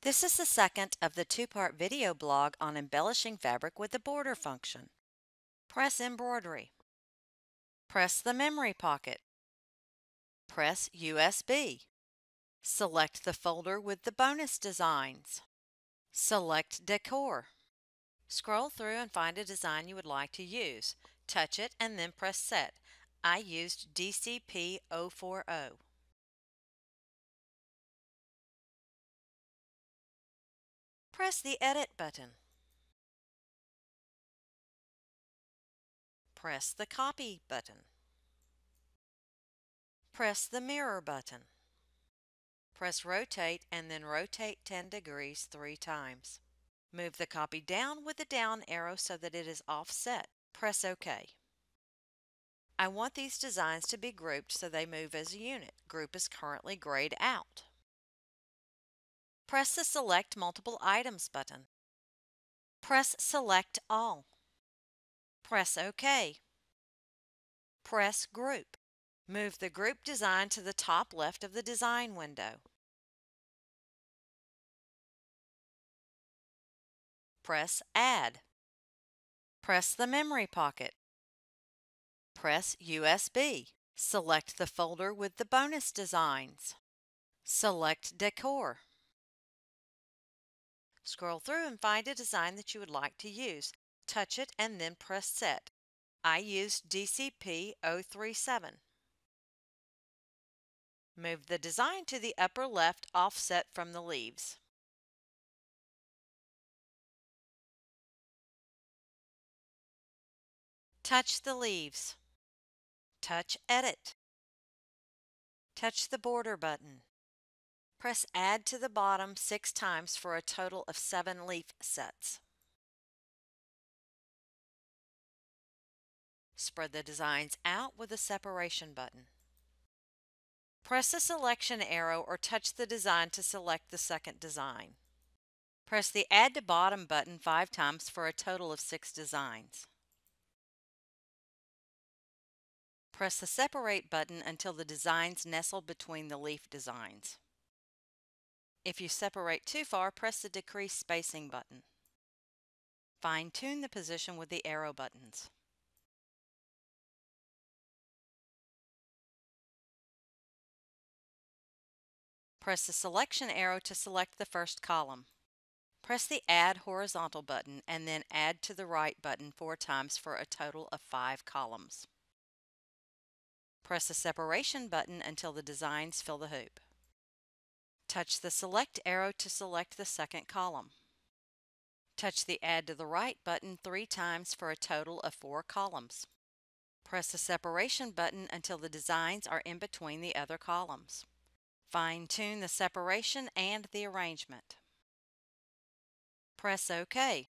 This is the second of the two-part video blog on embellishing fabric with the border function. Press embroidery. Press the memory pocket. Press USB. Select the folder with the bonus designs. Select decor. Scroll through and find a design you would like to use. Touch it and then press set. I used DCP040. Press the Edit button. Press the Copy button. Press the Mirror button. Press Rotate and then rotate 10 degrees 3 times. Move the copy down with the down arrow so that it is offset. Press OK. I want these designs to be grouped so they move as a unit. Group is currently grayed out. Press the Select Multiple Items button. Press Select All. Press OK. Press Group. Move the group design to the top left of the design window. Press Add. Press the memory pocket. Press USB. Select the folder with the bonus designs. Select Decor. Scroll through and find a design that you would like to use. Touch it and then press Set. I used DCP037. Move the design to the upper left offset from the leaves. Touch the leaves. Touch Edit. Touch the border button. Press Add to the bottom 6 times for a total of 7 leaf sets. Spread the designs out with the separation button. Press the selection arrow or touch the design to select the second design. Press the Add to Bottom button 5 times for a total of 6 designs. Press the Separate button until the designs nestle between the leaf designs. If you separate too far, press the Decrease Spacing button. Fine-tune the position with the arrow buttons. Press the selection arrow to select the first column. Press the Add Horizontal button and then Add to the Right button 4 times for a total of 5 columns. Press the Separation button until the designs fill the hoop. Touch the Select arrow to select the second column. Touch the Add to the Right button 3 times for a total of 4 columns. Press the Separation button until the designs are in between the other columns. Fine-tune the separation and the arrangement. Press OK.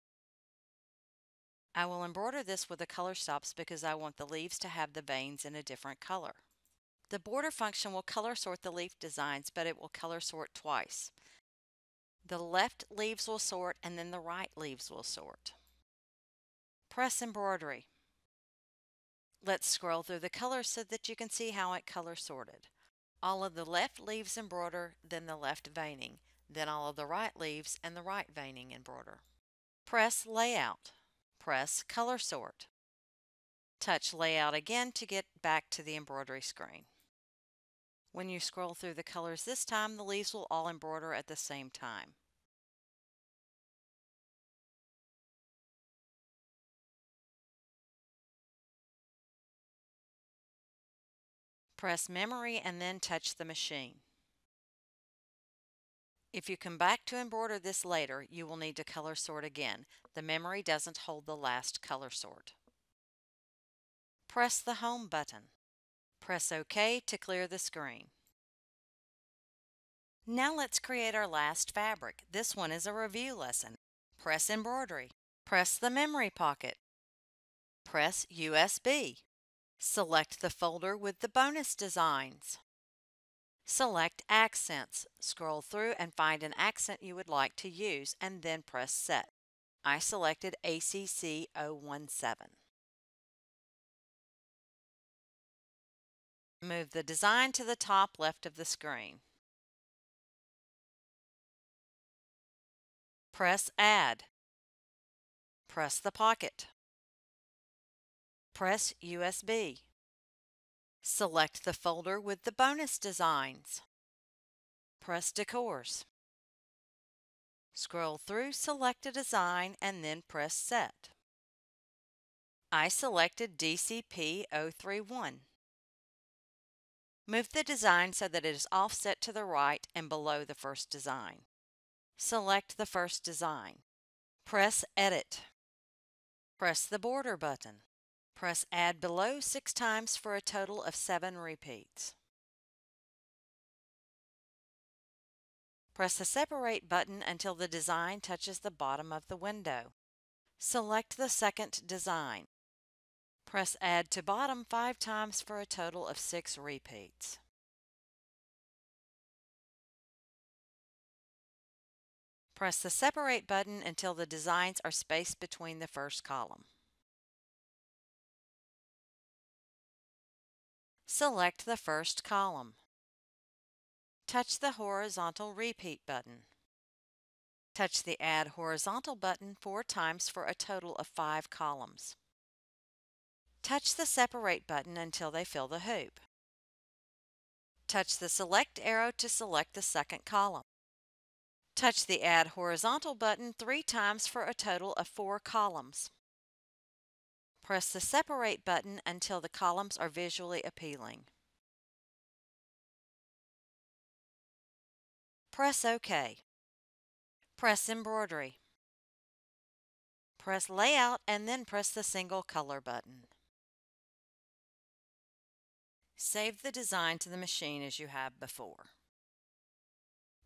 I will embroider this with the color stops because I want the leaves to have the veins in a different color. The border function will color sort the leaf designs, but it will color sort twice. The left leaves will sort and then the right leaves will sort. Press Embroidery. Let's scroll through the colors so that you can see how it color sorted. All of the left leaves embroider, then the left veining, then all of the right leaves and the right veining embroider. Press Layout. Press Color Sort. Touch Layout again to get back to the embroidery screen. When you scroll through the colors this time, the leaves will all embroider at the same time. Press Memory and then touch the machine. If you come back to embroider this later, you will need to color sort again. The memory doesn't hold the last color sort. Press the Home button. Press OK to clear the screen. Now let's create our last fabric. This one is a review lesson. Press Embroidery. Press the memory pocket. Press USB. Select the folder with the bonus designs. Select Accents. Scroll through and find an accent you would like to use and then press Set. I selected ACC017. Move the design to the top left of the screen. Press Add. Press the pocket. Press USB. Select the folder with the bonus designs. Press Decors. Scroll through, select a design, and then press Set. I selected DCP-031. Move the design so that it is offset to the right and below the first design. Select the first design. Press Edit. Press the border button. Press Add Below 6 times for a total of 7 repeats. Press the Separate button until the design touches the bottom of the window. Select the second design. Press Add to Bottom 5 times for a total of 6 repeats. Press the Separate button until the designs are spaced between the first column. Select the first column. Touch the horizontal repeat button. Touch the Add Horizontal button 4 times for a total of 5 columns. Touch the Separate button until they fill the hoop. Touch the Select arrow to select the second column. Touch the Add Horizontal button 3 times for a total of 4 columns. Press the Separate button until the columns are visually appealing. Press OK. Press Embroidery. Press Layout and then press the single color button. Save the design to the machine as you have before.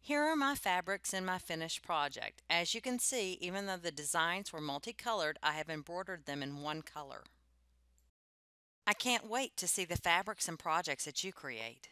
Here are my fabrics in my finished project. As you can see, even though the designs were multicolored, I have embroidered them in one color. I can't wait to see the fabrics and projects that you create.